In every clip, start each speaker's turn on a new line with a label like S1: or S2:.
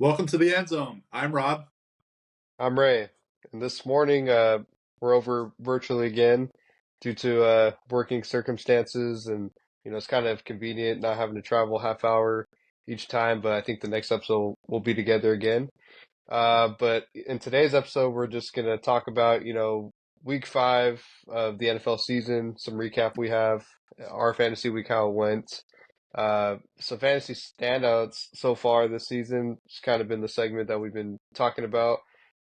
S1: Welcome to the Endzone. I'm Rob.
S2: I'm Ray, and this morning we're over virtually again due to working circumstances, and it's kind of convenient not having to travel half hour each time. But I think the next episode we'll be together again. But in today's episode, we're just gonna talk about week 5 of the NFL season, some recap we have, our fantasy week how it went. Some fantasy standouts so far this season. It's kind of been the segment that we've been talking about.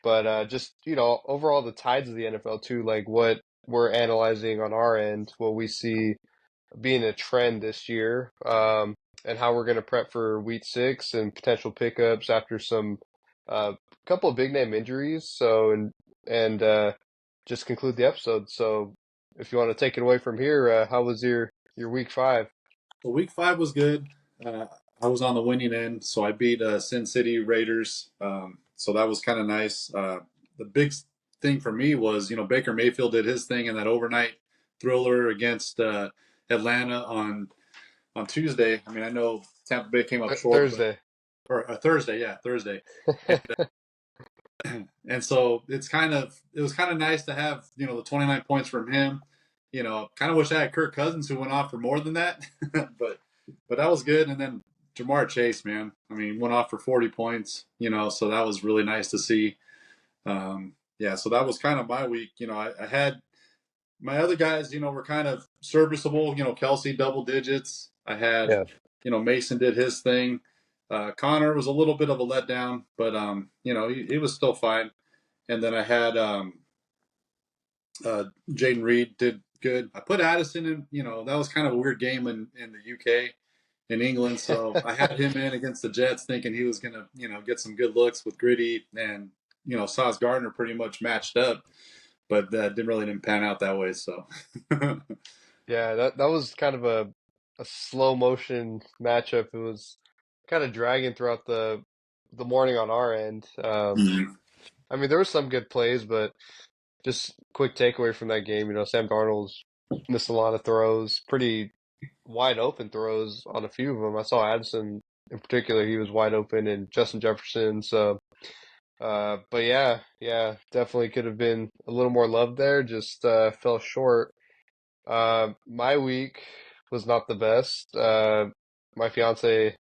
S2: But just, overall the tides of the NFL too, like what we're analyzing on our end, what we see being a trend this year, and how we're going to prep for week 6 and potential pickups after some couple of big name injuries. And just conclude the episode. So if you want to take it away from here, how was your week 5?
S1: Well, week 5 was good. Uh, I was on the winning end, so I beat Sin City Raiders. So that was kind of nice. The big thing for me was, Baker Mayfield did his thing in that overnight thriller against Atlanta on Tuesday. I mean, I know Tampa Bay came up short, but
S2: Thursday.
S1: or Thursday, yeah, Thursday. And, and so it was kind of nice to have the 29 points from him. Kind of wish I had Kirk Cousins who went off for more than that, but that was good. And then Jamar Chase, man, I mean, went off for 40 points. So that was really nice to see. Yeah, so that was kind of my week. I had my other guys, were kind of serviceable. Kelsey double digits. I had,
S2: Yeah.
S1: Mason did his thing. Connor was a little bit of a letdown, but he was still fine. And then I had Jaden Reed did good. I put Addison in. That was kind of a weird game in the UK, in England. So I had him in against the Jets, thinking he was gonna get some good looks with Gritty and Sauce Gardner pretty much matched up, but that didn't pan out that way. So
S2: Yeah, that was kind of a slow motion matchup. It was kind of dragging throughout the morning on our end. I mean, there were some good plays, but just quick takeaway from that game, Sam Darnold's missed a lot of throws, pretty wide open throws on a few of them. I saw Addison in particular, he was wide open, and Justin Jefferson. So, but yeah, definitely could have been a little more love there. Just fell short. My week was not the best. My fiance,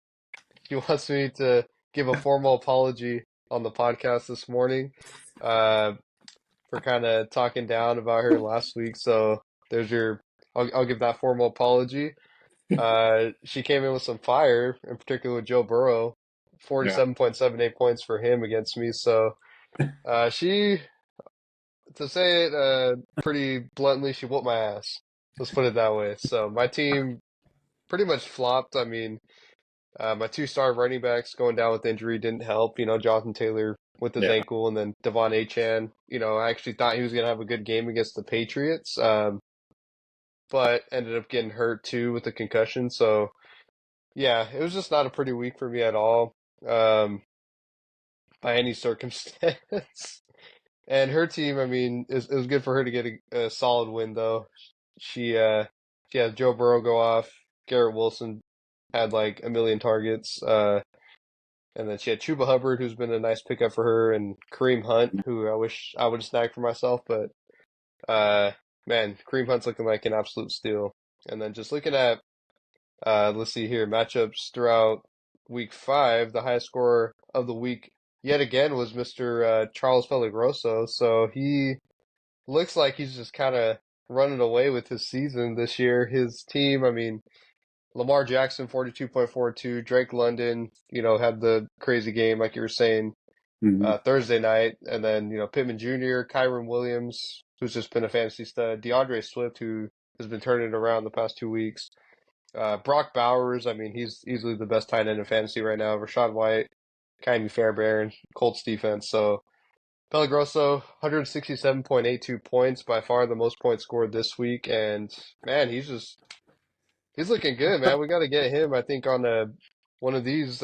S2: she wants me to give a formal apology on the podcast this morning, uh, for kind of talking down about her last week. So there's I'll give that formal apology. She came in with some fire, in particular with Joe Burrow,
S1: yeah,
S2: 47.78 points for him against me. So, she, to say it pretty bluntly, she whooped my ass. Let's put it that way. So my team pretty much flopped. I mean, my two-star running backs going down with injury didn't help. Jonathan Taylor with his
S1: yeah,
S2: ankle, and then Devon Achane. I actually thought he was gonna have a good game against the Patriots, but ended up getting hurt too with the concussion. So yeah, it was just not a pretty week for me at all, um, by any circumstance. And her team, I mean, it was good for her to get a solid win though. She uh she had Joe Burrow go off, Garrett Wilson had like a million targets, and then she had Chuba Hubbard, who's been a nice pickup for her, and Kareem Hunt, who I wish I would have snagged for myself, but uh man, Kareem Hunt's looking like an absolute steal. And then just looking at let's see here, matchups throughout week 5, the highest scorer of the week yet again was Mr. Charles Pelagroso. So he looks like he's just kind of running away with his season this year. His team, I mean, Lamar Jackson, 42.42, Drake London, had the crazy game, like you were saying,
S1: hmm
S2: Thursday night. And then, Pittman Jr., Kyron Williams, who's just been a fantasy stud, DeAndre Swift, who has been turning it around the past 2 weeks. Brock Bowers, I mean, he's easily the best tight end in fantasy right now. Rashad White, Kaimi Fairbairn, Colts defense. So Pelagroso, 167.82 points, by far the most points scored this week. And man, he's looking good, man. We got to get him, I think, on one of these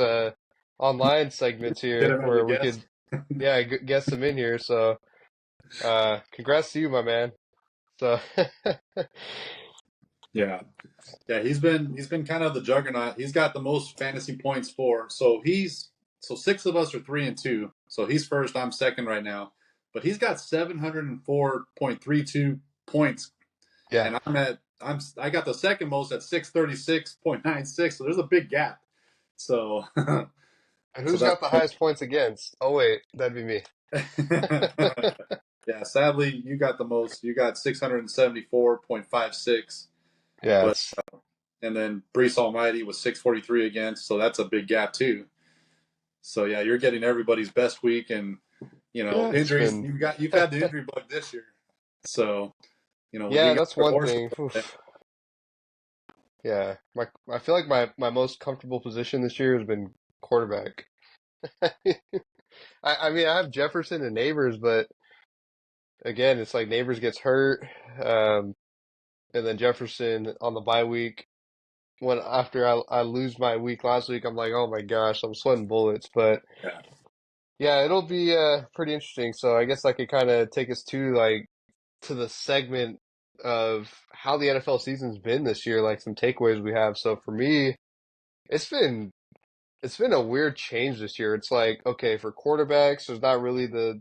S2: online segments
S1: get
S2: here
S1: him as a
S2: where we
S1: guest.
S2: could, yeah, guess him in here. So congrats to you, my man. So
S1: Yeah, yeah, he's been kind of the juggernaut. He's got the most fantasy points for. So he's so six of us are 3-2. So he's first. I'm second right now. But he's got 704.32 points,
S2: Yeah.
S1: and I got the second most at 636.96. So there's a big gap. So
S2: And
S1: so
S2: who's
S1: that's
S2: got the highest points against? Oh wait, that'd be me.
S1: yeah. Sadly, you got the most. You got 674.56. But
S2: Yes.
S1: and then Brees Almighty was 643 against. So that's a big gap too. So yeah, you're getting everybody's best week, and
S2: Yeah, it's
S1: injuries.
S2: been
S1: You've had the injury bug this year. So when
S2: yeah,
S1: you got
S2: that's
S1: your
S2: one
S1: horses,
S2: thing. Oof. Yeah. I feel like my most comfortable position this year has been quarterback. I mean I have Jefferson and Neighbors, but again, it's like Neighbors gets hurt, um, and then Jefferson on the bye week. When after I lose my week last week, I'm like, oh my gosh, I'm sweating bullets. But
S1: yeah,
S2: yeah, it'll be pretty interesting. So I guess I could kind of take us to like to the segment of how the NFL season's been this year, like some takeaways we have. So for me, it's been it's been a weird change this year. It's like, okay, for quarterbacks, there's not really the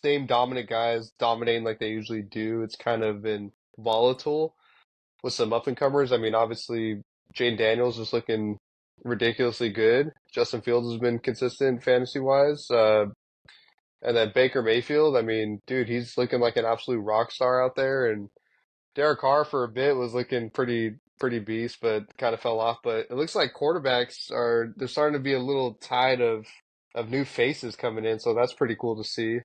S2: same dominant guys dominating like they usually do. It's kind of been volatile with some up and comers. I mean, obviously, Jane Daniels is looking ridiculously good. Justin Fields has been consistent fantasy wise. And then Baker Mayfield, I mean, dude, he's looking like an absolute rock star out there. And Derek Carr for a bit was looking pretty beast, but kind of fell off. But it looks like quarterbacks are they're starting to be a little tide of new faces coming in, so that's pretty cool to see.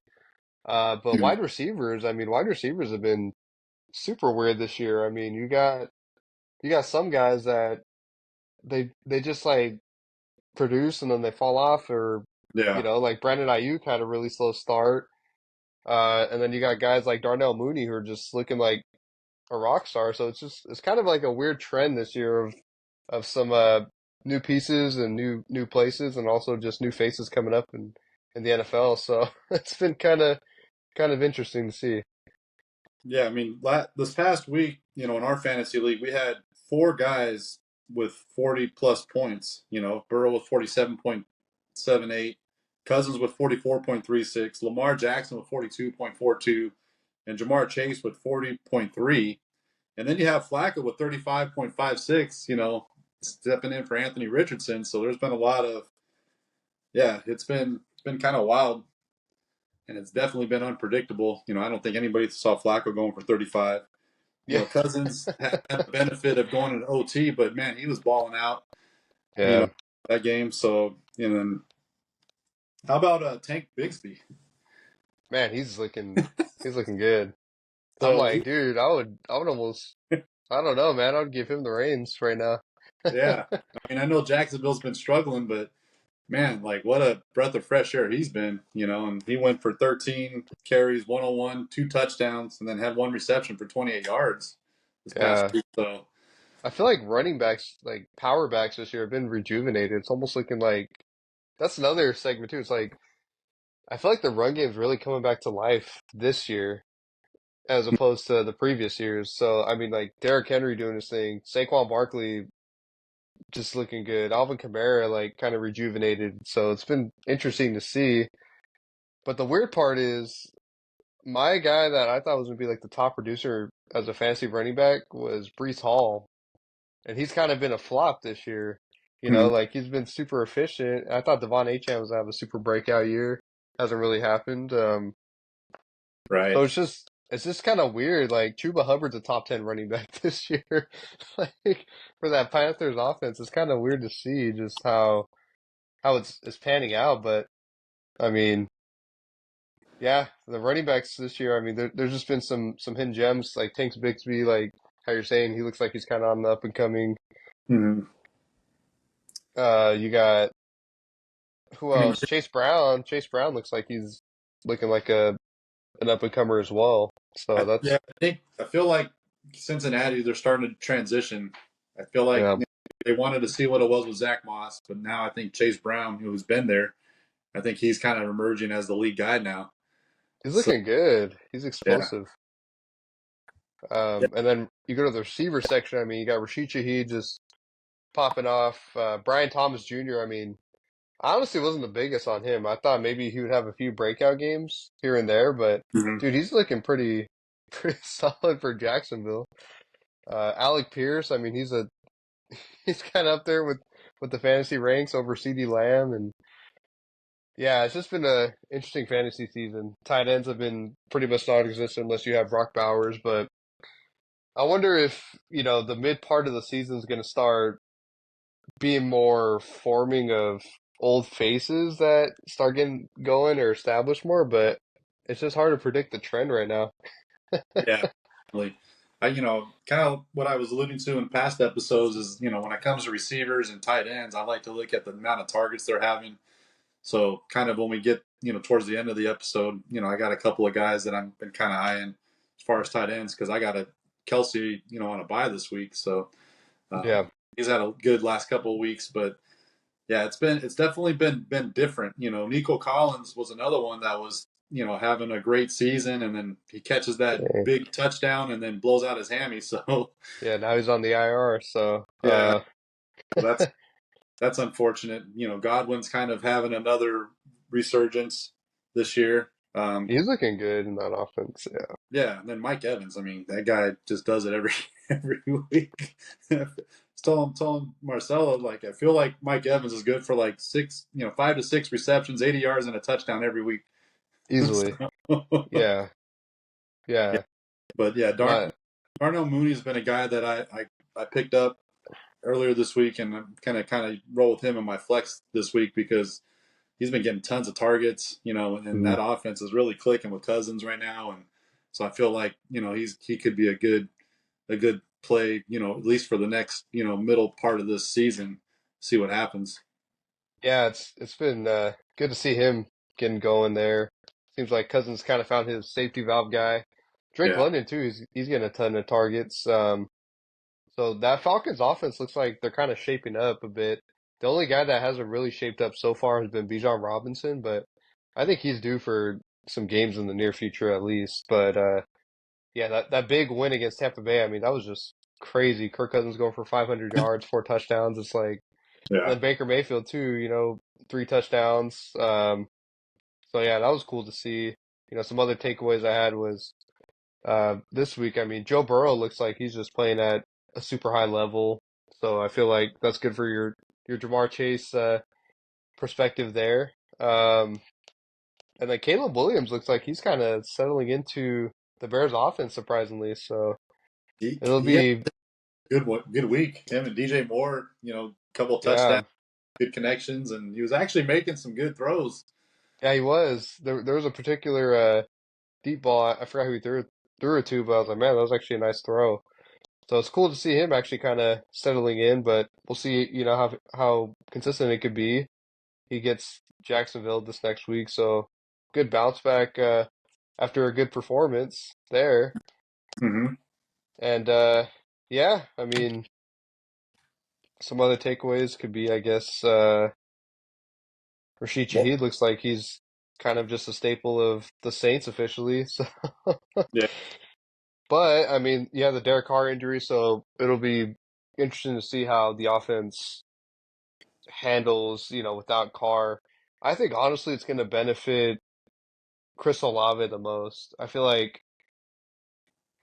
S2: But
S1: Mhm.
S2: wide receivers, I mean, wide receivers have been super weird this year. I mean, you got some guys that they just like produce and then they fall off, or
S1: yeah,
S2: like Brandon Ayuk had a really slow start. And then you got guys like Darnell Mooney who are just looking like a rock star. So it's kind of like a weird trend this year of some new pieces and new places and also just new faces coming up in the NFL. So it's been kind of interesting to see.
S1: yeah. I mean, this past week, in our fantasy league, we had four guys with 40 plus points. Burrow with 47.78, Cousins with 44.36, Lamar Jackson with 42.42, and Jamar Chase with 40.3. And then you have Flacco with 35.56, stepping in for Anthony Richardson. So there's been a lot of, yeah, it's been kind of wild, and it's definitely been unpredictable. I don't think anybody saw Flacco going for 35.
S2: Yeah.
S1: Cousins had the benefit of going to OT, but man, he was balling out, you know,
S2: Yeah.
S1: that game. So, then how about Tank Bigsby?
S2: Man, he's looking good. I'm
S1: So
S2: like, dude, I would almost I don't know, man. I would give him the reins right now.
S1: yeah, I mean, I know Jacksonville's been struggling, but man, like what a breath of fresh air he's been, and he went for 13 carries, 101, two touchdowns, and then had one reception for 28 yards this past
S2: Yeah.
S1: week. So,
S2: I feel like running backs, like power backs this year have been rejuvenated. It's almost looking like that's another segment too. It's like I feel like the run game is really coming back to life this year as opposed to the previous years. So I mean, like Derrick Henry doing his thing, Saquon Barkley just looking good, Alvin Kamara like kind of rejuvenated. So it's been interesting to see. But the weird part is my guy that I thought was gonna be like the top producer as a fantasy running back was Brees Hall, and he's kind of been a flop this year.
S1: mhm,
S2: Like he's been super efficient. I thought Devon Achane was gonna have a super breakout year. Hasn't really happened. So
S1: right.
S2: it's just kind of weird. Like Chuba Hubbard's a top 10 running back this year. Like for that Panthers offense, it's kind of weird to see just how it's panning out. But I mean, yeah, the running backs this year. I mean, there's just been some hidden gems like Tanks Bixby. Like how you're saying, he looks like he's kind of on the up and coming.
S1: Mhm.
S2: You got who
S1: I mean,
S2: else? Chase Brown. Chase Brown looks like he's looking like a an up and comer as well. So
S1: yeah,
S2: that's
S1: I feel like Cincinnati, they're starting to transition. I feel like
S2: yeah,
S1: they wanted to see what it was with Zach Moss, but now I think Chase Brown, who's been there, I think he's kind of emerging as the lead guy now.
S2: he's
S1: So
S2: looking good. He's
S1: yeah,
S2: explosive.
S1: yeah,
S2: And then you go to the receiver section. I mean, you got Rashid Shaheed just popping off. Brian Thomas Jr. I mean, I honestly wasn't the biggest on him. I thought maybe he would have a few breakout games here and there, but
S1: Hmm.
S2: dude, he's looking pretty pretty solid for Jacksonville. Alec Pierce, I mean, he's kind of up there with the fantasy ranks over CD Lamb, and yeah, it's just been a interesting fantasy season. Tight ends have been pretty much non-existent unless you have Brock Bowers, but I wonder if, the mid part of the season is going to start being more forming of old faces that start getting going or established more, but it's just hard to predict the trend right now.
S1: Yeah, definitely. Kind of what I was alluding to in past episodes is, when it comes to receivers and tight ends, I like to look at the amount of targets they're having. So kind of when we get, towards the end of the episode, I got a couple of guys that I've been kind of eyeing as far as tight ends because I got a Kelsey, on a bye this week. So
S2: Yeah,
S1: he's had a good last couple of weeks, but yeah, it's definitely been different. Nico Collins was another one that was, having a great season, and then he catches that
S2: yeah,
S1: big touchdown and then blows out his hammy. So
S2: yeah. Now he's on the IR, so
S1: yeah, so that's unfortunate. Godwin's kind of having another resurgence this year.
S2: he's looking good in that offense. Yeah,
S1: Yeah, and then Mike Evans. I mean, that guy just does it every every week. Telling Marcelo, like, I feel like Mike Evans is good for like six, 5 to 6 receptions, 80 yards, and a touchdown every week.
S2: easily.
S1: So,
S2: Yeah,
S1: yeah,
S2: yeah.
S1: but yeah,
S2: My
S1: Darnell Mooney's been a guy that I picked up earlier this week, and I'm kind of roll with him in my flex this week because he's been getting tons of targets, and
S2: mm,
S1: that offense is really clicking with Cousins right now, and so I feel like he could be a good play, at least for the next middle part of this season. See what happens.
S2: yeah, it's been good to see him getting going there. Seems like Cousins kind of found his safety valve guy. Drake
S1: Yeah.
S2: London too. He's getting a ton of targets. So that Falcons offense looks like they're kind of shaping up a bit. The only guy that hasn't really shaped up so far has been Bijan Robinson, but I think he's due for some games in the near future at least. But yeah, that big win against Tampa Bay, I mean, that was just crazy. Kirk Cousins going for 500 yards, 4 touchdowns. It's like, and
S1: Yeah.
S2: then Baker Mayfield too, 3 touchdowns. So yeah, that was cool to see. Some other takeaways I had was this week, I mean, Joe Burrow looks like he's just playing at a super high level. So I feel like that's good for your Jamar Chase perspective there. And then Caleb Williams looks like he's kind of settling into the Bears offense surprisingly. So it'll
S1: He had
S2: be
S1: a good week. Him and DJ Moore, couple of touchdowns,
S2: yeah.
S1: good connections, and he was actually making some good throws.
S2: Yeah, he was. There was a particular deep ball. I forgot who he threw it to, but I was like, man, that was actually a nice throw. So it's cool to see him actually kind of settling in, but we'll see, how consistent it could be. He gets Jacksonville this next week, so good bounce back after a good performance there.
S1: Hmm.
S2: And yeah, I mean, some other takeaways could be, I guess, Rashid
S1: Well,
S2: Shaheed looks like he's kind of just a staple of the Saints officially. So,
S1: yeah.
S2: but I mean, yeah, the Derek Carr injury, so it'll be interesting to see how the offense handles, without Carr. I think honestly it's going to benefit Chris Olave the most. I feel like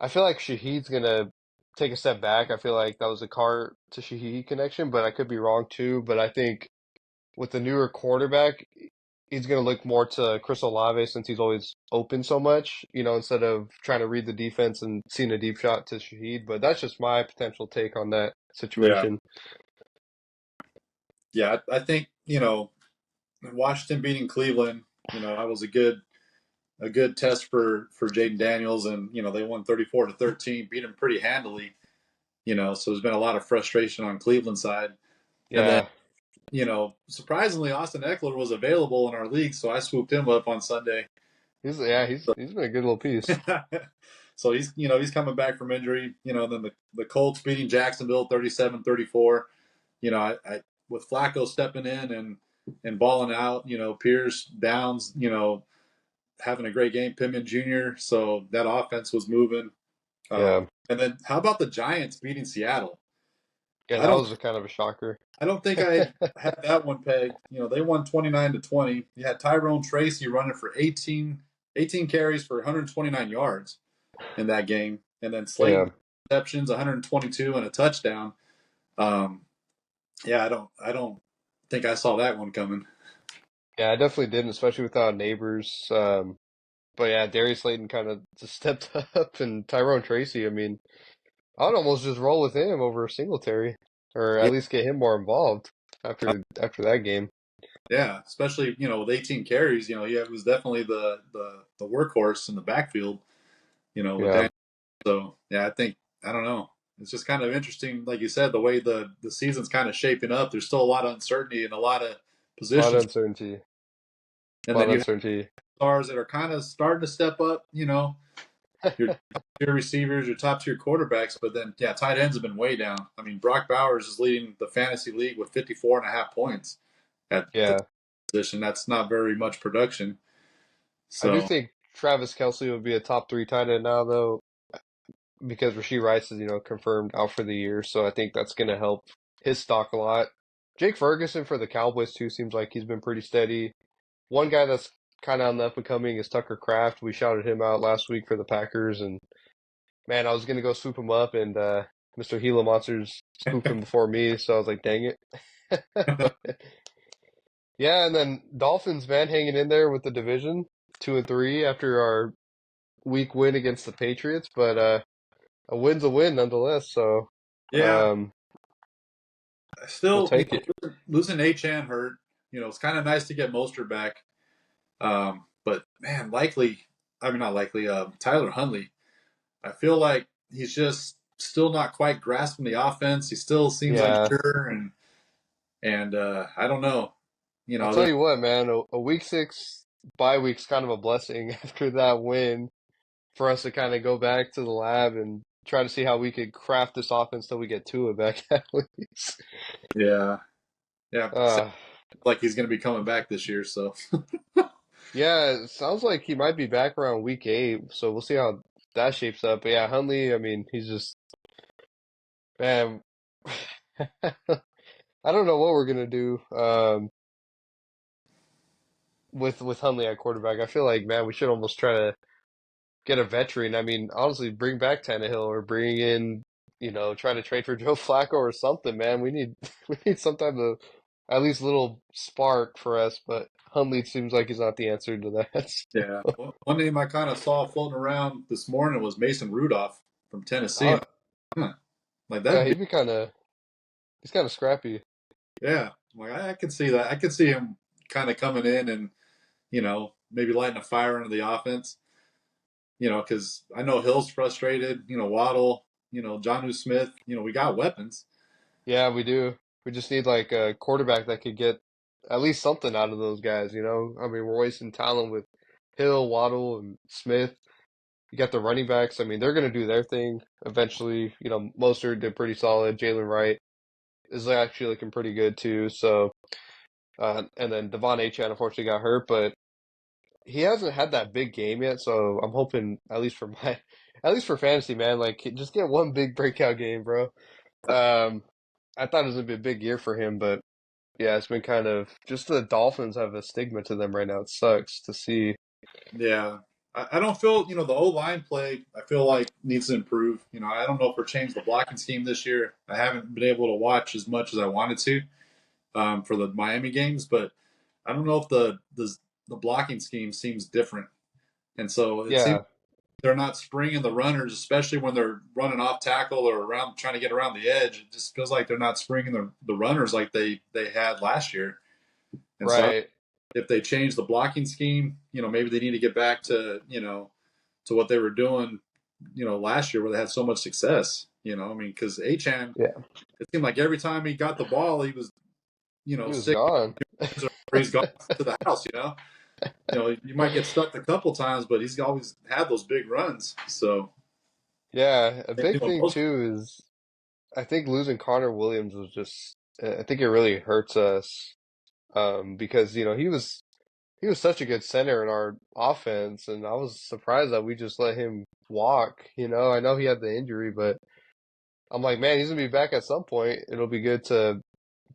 S2: Shaheed's going to take a step back. I feel like that was a Carr to Shaheed connection, but I could be wrong too. But I think with the newer quarterback, he's going to look more to Chris Olave since he's always open so much, instead of trying to read the defense and seeing a deep shot to Shaheed. But that's just my potential take on that
S1: Yeah.
S2: situation.
S1: Yeah. I think, Washington beating Cleveland, that was a good test for Jaden Daniels, and they won 34-13, beat him pretty handily. So there's been a lot of frustration on Cleveland side, and then
S2: Yeah,
S1: surprisingly, Austin Eckler was available in our league, so I swooped him up on Sunday.
S2: he's been a good little piece.
S1: So he's coming back from injury. Then the Colts beating Jacksonville 37-34. I with Flacco stepping in and balling out. Pierce Downs. Having a great game. Pittman Jr. So that offense was moving.
S2: Yeah.
S1: And then how about the Giants beating Seattle?
S2: Yeah,
S1: I
S2: that
S1: don't
S2: was a kind of a shocker.
S1: I don't think I had that one pegged. They won 29-20. You had Tyrone Tracy running for 18 carries for 129 yards in that game, and then
S2: Yeah.
S1: Slayton receptions, 122 and a touchdown. Um, yeah, I don't think I saw that one coming.
S2: Yeah, I definitely didn't, especially without neighbors. But yeah, Darius Slayton kind of just stepped up, and Tyrone Tracy. I mean, I'd almost just roll with him over Singletary, or
S1: Yeah,
S2: at least get him more involved after that game.
S1: yeah, especially with 18 carries. Yeah, it was definitely the workhorse in the backfield. With
S2: Yeah,
S1: Dan. So yeah, I don't know. It's just kind of interesting, like you said, the way the season's kind of shaping up. There's still a lot of uncertainty in a lot of
S2: a lot of
S1: positions,
S2: uncertainty. A
S1: and
S2: lot
S1: then
S2: of
S1: you have
S2: uncertainty.
S1: stars that are kind of starting to step up. Your tier receivers, your top tier quarterbacks, but then yeah, tight ends have been way down. I mean, Brock Bowers is leading the fantasy league with 54.5 points at the
S2: Yeah,
S1: position. That's not very much production.
S2: I do
S1: So
S2: think Travis Kelce would be a top three tight end now, though, because Rashee Rice is, confirmed out for the year. So I think that's going to help his stock a lot. Jake Ferguson for the Cowboys, too, seems like he's been pretty steady. One guy that's kind of on the up and coming is Tucker Kraft. We shouted him out last week for the Packers, and man, I was going to go swoop him up, and Mr. Gila Monsters swooped him before me. So I was like, dang it. But yeah, and then Dolphins, man, hanging in there with the division, 2-3 after our week win against the Patriots, but a win's a win nonetheless. So
S1: yeah,
S2: um, we'll
S1: still
S2: take it.
S1: losing Achan hurt. It's kind of nice to get Mostert back. But man, likely, I mean, not likely, Tyler Huntley, I feel like he's just still not quite grasping the offense. He still seems
S2: Yeah,
S1: unsure, and I don't know.
S2: I'll tell
S1: There's,
S2: you what, man, a week 6 bye week's kind of a blessing after that win for us to kind of go back to the lab and try to see how we could craft this offense till we get Tua back at least.
S1: yeah, yeah, sounds
S2: Uh,
S1: like he's going to be coming back this year. So
S2: yeah, it sounds like he might be back around week 8, so we'll see how that shapes up. But yeah, Huntley, I mean, he's just, man, I don't know what we're gonna do with Huntley at quarterback. I feel like, man, we should almost try to get a veteran. I mean, honestly, bring back Tannehill or bring in, try to trade for Joe Flacco or something, man. We need we need some type of at least little spark for us, but Huntley seems like he's not the answer to that.
S1: yeah, one name I kind of saw floating around this morning was Mason Rudolph from Tennessee.
S2: Oh,
S1: I'm like, like
S2: yeah,
S1: that.
S2: he's kind of scrappy.
S1: Yeah, I'm like I could see that. I could see him kind of coming in and maybe lighting a fire under the offense. Because I know Hill's frustrated. Waddle. Jonnu Smith. We got weapons.
S2: Yeah, we do. We just need like a quarterback that could get at least something out of those guys. I mean, we're wasting talent with Hill, Waddle, and Smith. You got the running backs. I mean, they're going to do their thing eventually. Mostert did pretty solid. Jalen Wright is actually looking pretty good too. So, and then Devon Achane unfortunately got hurt, but he hasn't had that big game yet. So I'm hoping at least for at least for fantasy, man, like just get one big breakout game, bro. Um, I thought it was gonna be a big year for him, but yeah, it's been kind of just the Dolphins have a stigma to them right now. It sucks to see.
S1: Yeah. I don't feel, the O line play, I feel like needs to improve. I don't know if we're changed the blocking scheme this year. I haven't been able to watch as much as I wanted to for the Miami games, but I don't know if the blocking scheme seems different. And so it seems
S2: Yeah,
S1: they're not springing the runners, especially when they're running off tackle or around trying to get around the edge. It just feels like they're not springing the runners like they had last year. And so
S2: right.
S1: if they change the blocking scheme, maybe they need to get back to what they were doing, last year where they had so much success. I mean, because Achan,
S2: Yeah,
S1: it seemed like every time he got the ball, he was,
S2: he was
S1: sick
S2: gone.
S1: or he's gone to the house. You might get stuck a couple times, but he's always had those big runs. So,
S2: Yeah, a big thing
S1: most,
S2: too is I think losing Connor Williams was just I think it really hurts us because he was such a good center in our offense, and I was surprised that we just let him walk. I know he had the injury, but I'm like, man, he's gonna be back at some point. It'll be good to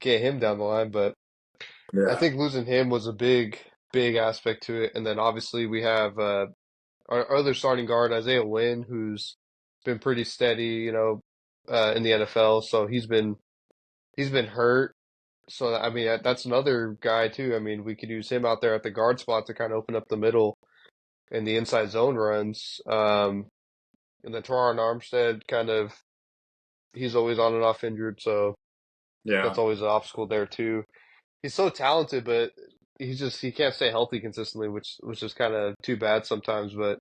S2: get him down the line, but I
S1: Yeah,
S2: think losing him was a big aspect to it. And then obviously we have our other starting guard, Isaiah Wynn, who's been pretty steady, in the NFL. So he's been hurt. So I mean that's another guy too. I mean we could use him out there at the guard spot to kind of open up the middle and the inside zone runs. And then Teron Armstead kind of he's always on and off injured, so
S1: yeah,
S2: that's always an obstacle there too. He's so talented, but he can't stay healthy consistently, which is kind of too bad sometimes. But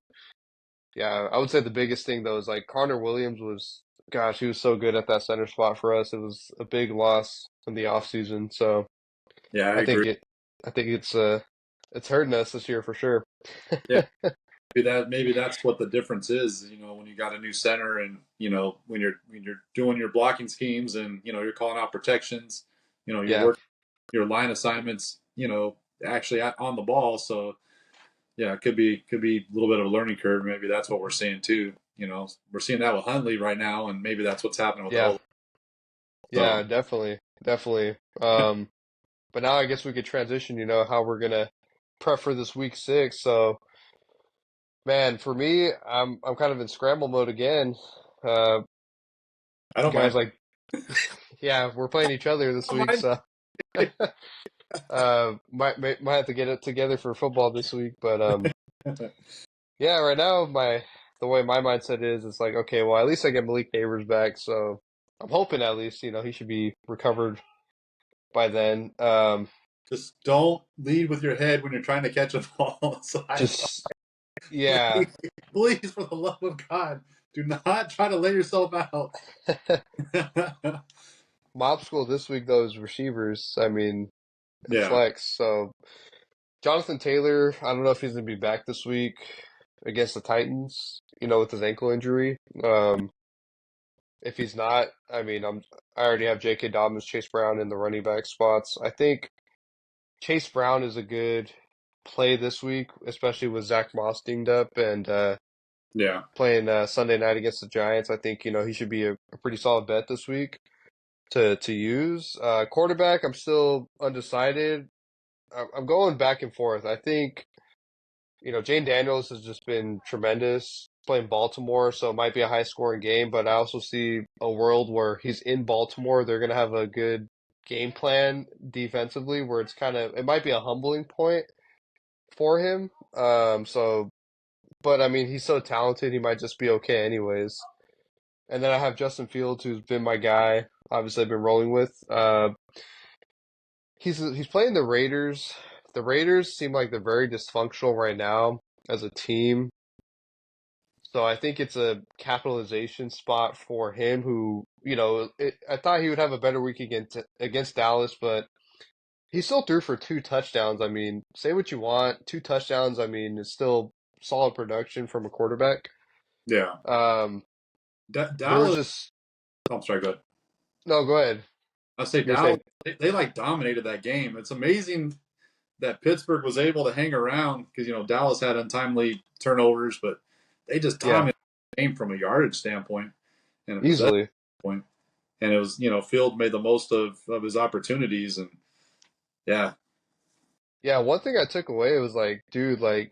S2: yeah, I would say the biggest thing though is like Connor Williams was, gosh, he was so good at that center spot for us. It was a big loss in the off season. So
S1: yeah. I
S2: I think
S1: agree.
S2: it, I think it's hurting us this year for sure.
S1: Yeah, maybe that's what the difference is. When you got a new center, and when you're doing your blocking schemes, and you're calling out protections, you're
S2: Yeah,
S1: working your line assignments, actually on the ball. So yeah, it could be a little bit of a learning curve. Maybe that's what we're seeing too. We're seeing that with Huntley right now, and maybe that's what's happening with the
S2: yeah,
S1: whole. So
S2: yeah, definitely, definitely. But now I guess we could transition, how we're gonna prep for this week 6. So, man, for me, I'm kind of in scramble mode again. Uh,
S1: I don't
S2: guys
S1: mind.
S2: like, yeah, we're playing each other this
S1: I
S2: week,
S1: don't
S2: so might have to get it together for football this week. But
S1: mind.
S2: yeah, right now the way my mindset is, it's like, okay, well, at least I get Malik Neighbors back, so I'm hoping at least, he should be recovered by then.
S1: Just don't lead with your head when you're trying to catch a ball. So
S2: Just yeah.
S1: please, please, for the love of God, do not try to lay yourself out.
S2: My obstacle this week though is receivers. I mean, and
S1: Yeah,
S2: flex. So Jonathan Taylor, I don't know if he's gonna be back this week against the Titans, with his ankle injury. If he's not, I mean, I already have J.K. Dobbins, Chase Brown in the running back spots. I think Chase Brown is a good play this week, especially with Zach Moss dinged up and
S1: yeah,
S2: playing Sunday night against the Giants. I think he should be a pretty solid bet this week to use. Quarterback, I'm still undecided. I'm going back and forth. I think Jane Daniels has just been tremendous playing Baltimore, so it might be a high scoring game, but I also see a world where he's in Baltimore. They're going to have a good game plan defensively where it might be a humbling point for him. But I mean, he's so talented, he might just be okay anyways. And then I have Justin Fields, who's been my guy. Obviously, I've been rolling with. He's playing the Raiders. The Raiders seem like they're very dysfunctional right now as a team. So I think it's a capitalization spot for him who, I thought he would have a better week against Dallas, but he still threw for 2 touchdowns. I mean, say what you want, 2 touchdowns, I mean, it's still solid production from a quarterback.
S1: yeah.
S2: Um, there was
S1: Dallas.
S2: just
S1: Oh, I'm sorry. Go ahead.
S2: no, go ahead.
S1: I say
S2: You're gonna
S1: Dallas.
S2: say,
S1: They like dominated that game. It's amazing that Pittsburgh was able to hang around because Dallas had untimely turnovers, but they just
S2: yeah,
S1: dominated the game from a yardage standpoint and a possession
S2: easily.
S1: point. And it was Field made the most of his opportunities, and yeah,
S2: Yeah, one thing I took away was like, dude, like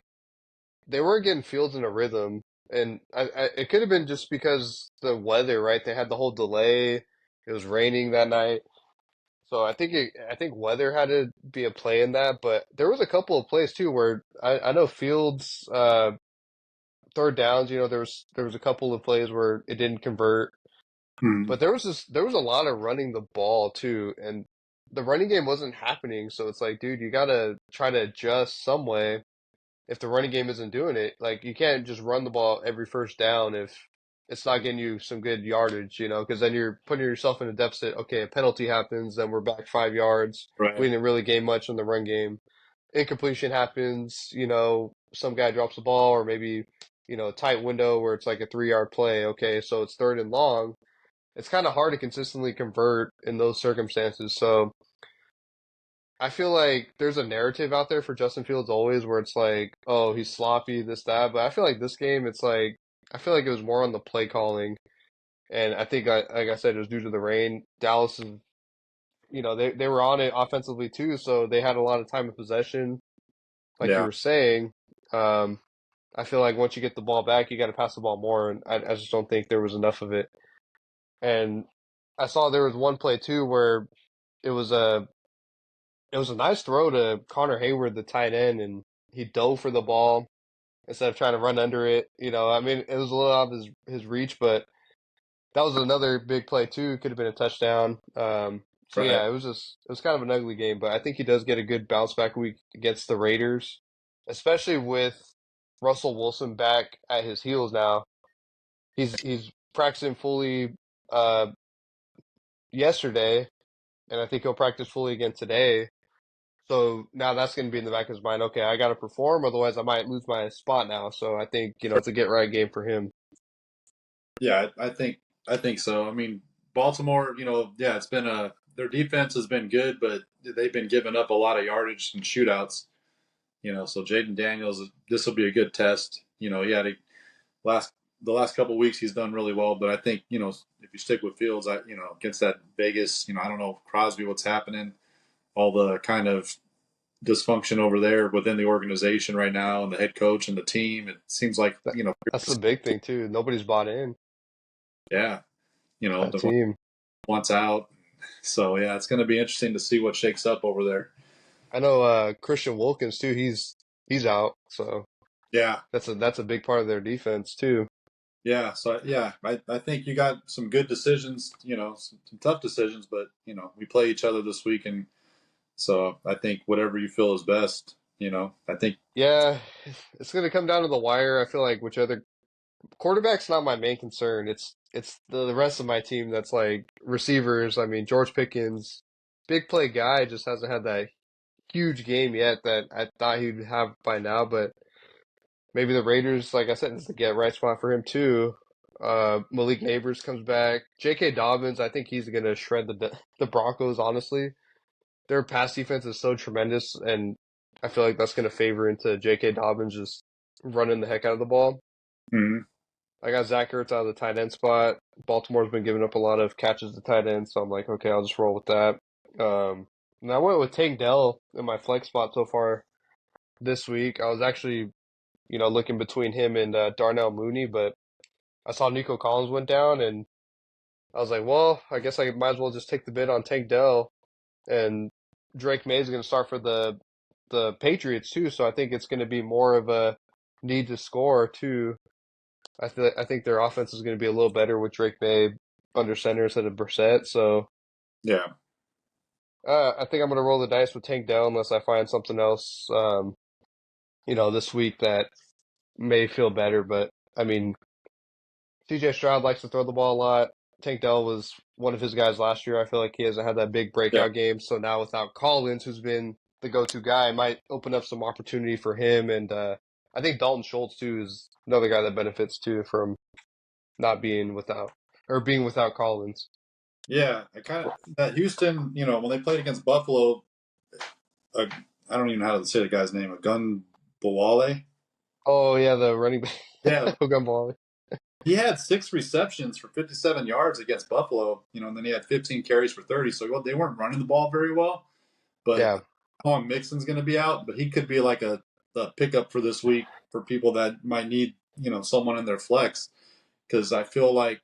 S2: they weren't getting Fields in a rhythm, and it could have been just because the weather, right? They had the whole delay. It was raining that night, so I think weather had to be a play in that. But there was a couple of plays too where I know Fields third downs. There was a couple of plays where it didn't convert,
S1: hmm,
S2: but there was a lot of running the ball too, and the running game wasn't happening. So it's like, dude, you gotta try to adjust some way if the running game isn't doing it. Like you can't just run the ball every first down if it's not getting you some good yardage, because then you're putting yourself in a deficit. Okay, a penalty happens, then we're back 5 yards. We
S1: right,
S2: didn't really gain much in the run game. Incompletion happens, some guy drops the ball, or maybe, a tight window where it's like a 3 yard play. Okay, so it's third and long. It's kind of hard to consistently convert in those circumstances. So I feel like there's a narrative out there for Justin Fields always where it's like, oh, he's sloppy, this, that. But I feel like this game, it's like, I feel like it was more on the play calling. And I think, like I said, it was due to the rain. Dallas is, they were on it offensively too, so they had a lot of time of possession, like you
S1: Yeah,
S2: were saying. Um, I feel like once you get the ball back, you got to pass the ball more, and I just don't think there was enough of it. And I saw there was one play too where it was a it was a nice throw to Connor Hayward, the tight end, and he dove for the ball instead of trying to run under it. I mean, it was a little out of his reach, but that was another big play too. Could have been a touchdown. So
S1: right.
S2: yeah, it was kind of an ugly game, but I think he does get a good bounce back week against the Raiders, especially with Russell Wilson back at his heels now. He's practicing fully uh, yesterday, and I think he'll practice fully again today. So now that's going to be in the back of his mind. Okay, I got to perform, otherwise I might lose my spot now. So I think it's a get right game for him.
S1: Yeah, I think so. I mean, Baltimore, yeah, it's been a their defense has been good, but they've been giving up a lot of yardage and shootouts. So Jaden Daniels, this will be a good test. He had last the last couple of weeks he's done really well, but I think if you stick with Fields, against that Vegas, I don't know Crosby, what's happening, all the kind of dysfunction over there within the organization right now, and the head coach and the team. It seems like
S2: That, that's the big thing too. Nobody's bought in
S1: yeah,
S2: that
S1: the
S2: team.
S1: wants out. So yeah, it's going to be interesting to see what shakes up over there.
S2: I know Christian Wilkins too. He's out, so
S1: Yeah,
S2: that's a big part of their defense too.
S1: yeah. So yeah, I think you got some good decisions. Some tough decisions, but we play each other this week, and so I think whatever you feel is best. I think
S2: Yeah, it's going to come down to the wire. I feel like whichever quarterback's not my main concern. It's the rest of my team that's like receivers. I mean, George Pickens, big play guy, just hasn't had that huge game yet that I thought he'd have by now. But maybe the Raiders, like I said, is the get right spot for him too. Malik Neighbors comes back. J.K. Dobbins, I think he's gonna shred the Broncos. Honestly, their pass defense is so tremendous, and I feel like that's gonna favor into J.K. Dobbins just running the heck out of the ball.
S1: mhm.
S2: I got Zach Ertz out of the tight end spot. Baltimore's been giving up a lot of catches to tight end, so I'm like, okay, I'll just roll with that. And I went with Tank Dell in my flex spot so far this week. I was actually, looking between him and Darnell Mooney, but I saw Nico Collins went down, and I was like, well, I guess I might as well just take the bid on Tank Dell. And Drake May is going to start for the Patriots too, so I think it's going to be more of a need to score too. I think their offense is going to be a little better with Drake May under center instead of Brissett. So
S1: Yeah,
S2: I think I'm going to roll the dice with Tank Dell unless I find something else, this week that may feel better. But I mean, CJ Stroud likes to throw the ball a lot. Tank Dell was one of his guys last year. I feel like he hasn't had that big
S1: yeah,
S2: breakout game. So now without Collins, who's been the go-to guy, it might open up some opportunity for him. And I think Dalton Schultz too is another guy that benefits too from not being without or being without Collins.
S1: yeah. I kind of that Houston. When they played against Buffalo, uh, I don't even know how to say the guy's name. A Gun Bawale.
S2: Oh yeah, the running back
S1: Yeah,
S2: Hogan Ball.
S1: he had 6 receptions for 57 yards against Buffalo. And then he had 15 carries for 30. So they weren't running the ball very well. But
S2: Yeah,
S1: Long Mixon's going to be out, but he could be like a pickup for this week for people that might need someone in their flex, because I feel like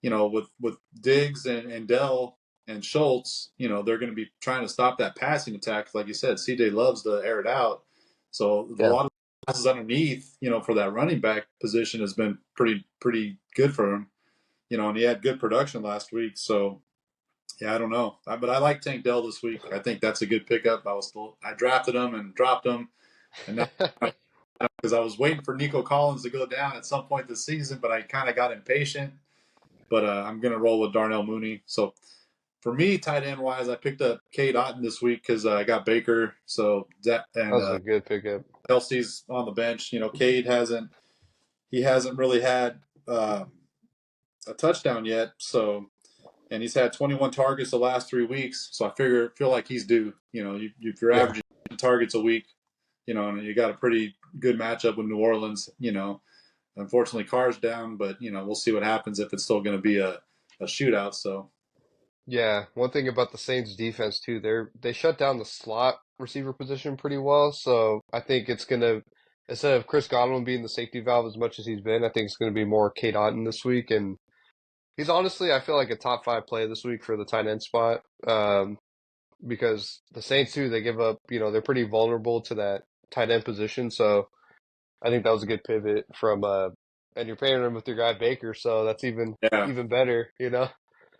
S1: with Diggs and Dell and Schultz, they're going to be trying to stop that passing attack. Like you said, CJ loves to air it out, so a
S2: yeah.
S1: lot of passes underneath, for that running back position has been pretty good for him. And he had good production last week, so yeah, I don't know, but I like Tank Dell this week. I think that's a good pickup. I drafted him and dropped him, and now because I was waiting for Nico Collins to go down at some point this season, but I kind of got impatient. But I'm going to roll with Darnell Mooney. So for me, tight end wise, I picked up Cade Otton this week because I got Baker. So that
S2: That
S1: and
S2: was a good pickup.
S1: Kelsey's on the bench. Cade hasn't really had a touchdown yet. So and he's had 21 targets the last 3 weeks. So I feel like he's due. If you're
S2: Yeah.
S1: averaging targets a week, and you got a pretty good matchup with New Orleans. unfortunately, Carr's down, but we'll see what happens if it's still going to be a shootout. So
S2: Yeah, one thing about the Saints defense too, they shut down the slot receiver position pretty well. So I think it's gonna instead of Chris Godwin being the safety valve as much as he's been, I think it's gonna be more Kate Otten this week. And he's honestly, I feel like a top five play this week for the tight end spot. Because the Saints too, they give up, they're pretty vulnerable to that tight end position. So I think that was a good pivot from and you're pairing him with your guy Baker, so that's
S1: yeah.
S2: even better.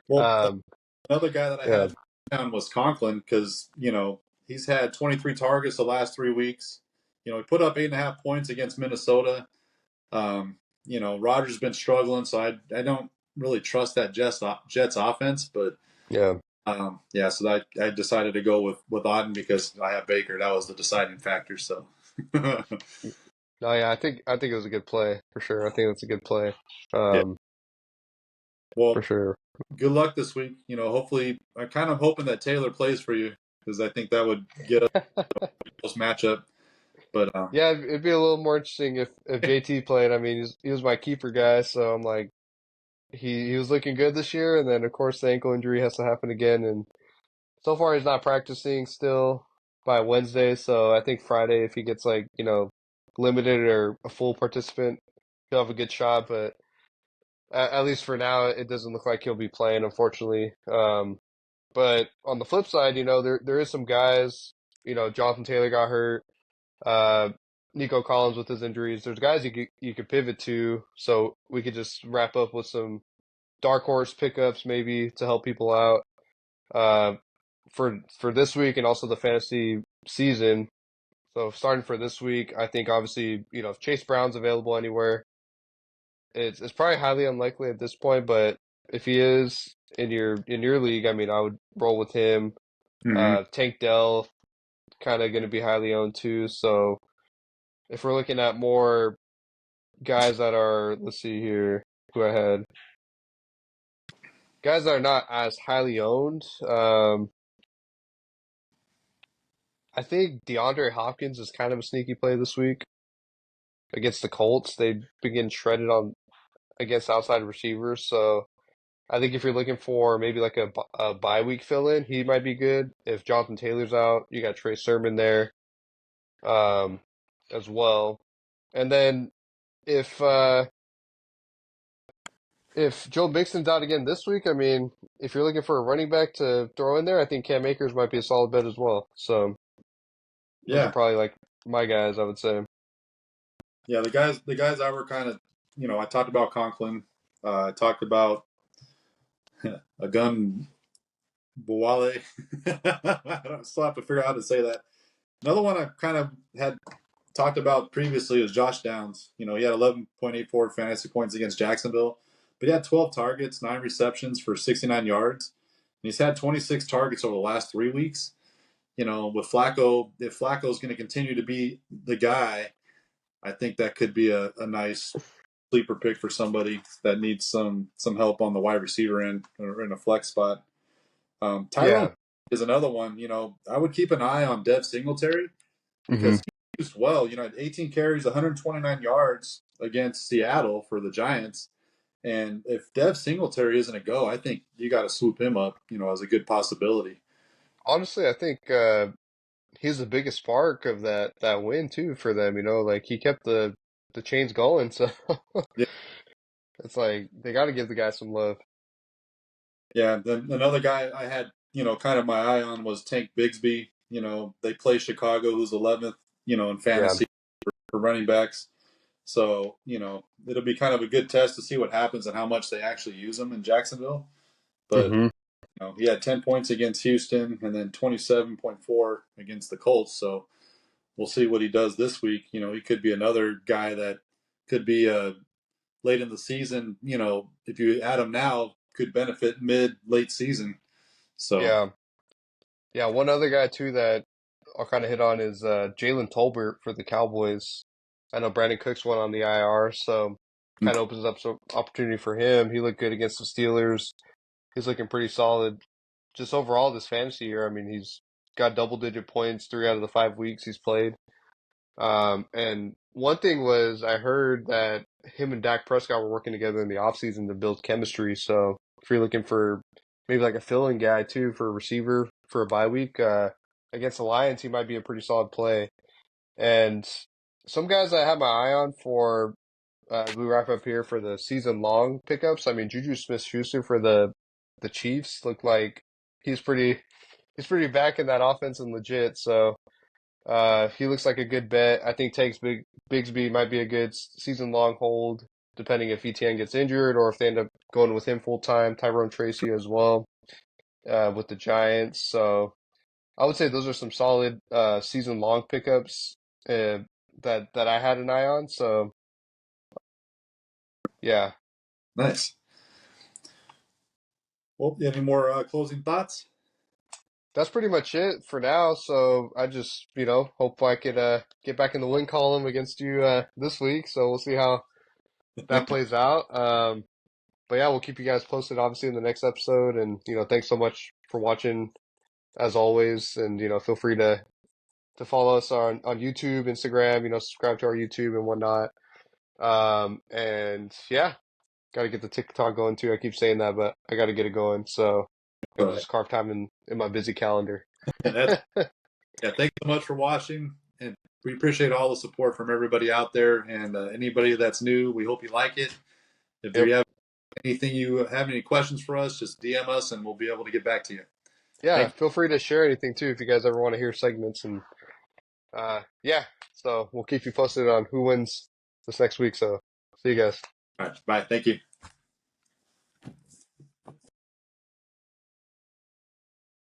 S1: Well,
S2: Um,
S1: another guy that I
S2: yeah,
S1: had down was Conklin because he's had 23 targets the last 3 weeks. He put up 8.5 points against Minnesota. Um, Rodgers been struggling, so I don't really trust that Jets offense. But
S2: yeah.
S1: yeah, so I decided to go with Auden because I have Baker. That was the deciding factor. So
S2: No, yeah, I think it was a good play for sure. I think that's a good play,
S1: yeah,
S2: um, for
S1: well,
S2: sure.
S1: good luck this week. Hopefully, I'm kind of hoping that Taylor plays for you because I think that would get us a close matchup. But
S2: Yeah, it'd be a little more interesting if JT played. I mean, he was my keeper guy, so I'm like, he was looking good this year, and then of course the ankle injury has to happen again, and so far he's not practicing still by Wednesday. So I think Friday, if he gets like limited or a full participant, he'll have a good shot. But at least for now, it doesn't look like he'll be playing, unfortunately. But on the flip side, there is some guys. Jonathan Taylor got hurt. Uh, Nico Collins with his injuries. There's guys you could pivot to, so we could just wrap up with some dark horse pickups maybe to help people out uh, for this week and also the fantasy season. So starting for this week, I think obviously if Chase Brown's available anywhere, it's probably highly unlikely at this point, but if he is in your league, I mean I would roll with him.
S1: mhm.
S2: Tank Dell kind of going to be highly owned too, so if we're looking at more guys that are, let's see here, who I had. Guys that are not as highly owned. I think DeAndre Hopkins is kind of a sneaky play this week against the Colts. They begin shredded on against outside receivers. So I think if you're looking for maybe like a bye week fill in, he might be good. If Jonathan Taylor's out, you got Trey Sermon there um, as well. And then if uh, if Joe Mixon's out again this week, I mean, if you're looking for a running back to throw in there, I think Cam Akers might be a solid bet as well. So those are
S1: Yeah,
S2: probably like my guys, I would say.
S1: yeah. The guys I were kind of I talked about Conklin. I talked about a gun Boale. I still have to figure out how to say that. Another one I kind of had talked about previously was Josh Downs. He had 11.84 fantasy points against Jacksonville, but he had 12 targets, 9 receptions for 69 yards. And he's had 26 targets over the last 3 weeks. With Flacco, if Flacco is going to continue to be the guy, I think that could be a nice sleeper pick for somebody that needs some help on the wide receiver end or in a flex spot. Tyrone
S2: Yeah.
S1: is another one. I would keep an eye on Dev Singletary
S2: Hmm.
S1: because he used well. Had 18 carries, 129 yards against Seattle for the Giants. And if Dev Singletary isn't a go, I think you got to swoop him up, as a good possibility.
S2: Honestly, I think he's the biggest spark of that win too for them. Like he kept the chains going, so
S1: Yeah,
S2: it's like they got to give the guy some love.
S1: yeah. Then another guy I had, kind of my eye on was Tank Bigsby. They play Chicago, who's 11th, in
S2: Yeah.
S1: fantasy for running backs. So, it'll be kind of a good test to see what happens and how much they actually use him in Jacksonville. But,
S2: Hmm.
S1: he had 10 points against Houston and then 27.4 against the Colts. So we'll see what he does this week. He could be another guy that could be late in the season. If you add him now, could benefit late season. So,
S2: Yeah. Yeah. One other guy too that I'll kind of hit on is Jalen Tolbert for the Cowboys. I know Brandon Cooks went on the IR, so kind of opens up some opportunity for him. He looked good against the Steelers. He's looking pretty solid. Just overall this fantasy year, I mean, he's got double digit points 3 out of the 5 weeks he's played. And one thing was I heard that him and Dak Prescott were working together in the offseason to build chemistry. So if you're looking for maybe like a fill-in guy too for a receiver for a bye week against the Lions, he might be a pretty solid play. And some guys I have my eye on for as we wrap up here for the season long pickups. I mean, Juju Smith-Schuster for the Chiefs looked like he's pretty he's pretty back in that offense and legit. So he looks like a good bet. I think Bigsby might be a good season long hold, depending if ETN gets injured or if they end up going with him full time. Tyrone Tracy as well with the Giants. So I would say those are some solid season long pickups that I had an eye on. So yeah,
S1: Nice. Well, any more closing thoughts?
S2: that's pretty much it for now. So I just hope I could get back in the win column against you this week. So we'll see how that plays out. But yeah, we'll keep you guys posted obviously in the next episode. And, thanks so much for watching as always. And, feel free to follow us on YouTube, Instagram, subscribe to our YouTube and whatnot. And yeah, got to get the TikTok going too. I keep saying that, but I got to get it going. So got to
S1: But
S2: just carve time in my busy calendar.
S1: that's yeah. Thanks so much for watching, and we appreciate all the support from everybody out there. And anybody that's new, we hope you like it. If
S2: Yep.
S1: you have anything, you have any questions for us, just DM us, and we'll be able to get back to you.
S2: Yeah,
S1: Thank
S2: feel free to share anything too if you guys ever want to hear segments. And yeah, so we'll keep you posted on who wins this next week. So see you guys.
S1: you. All right, bye. Thank you.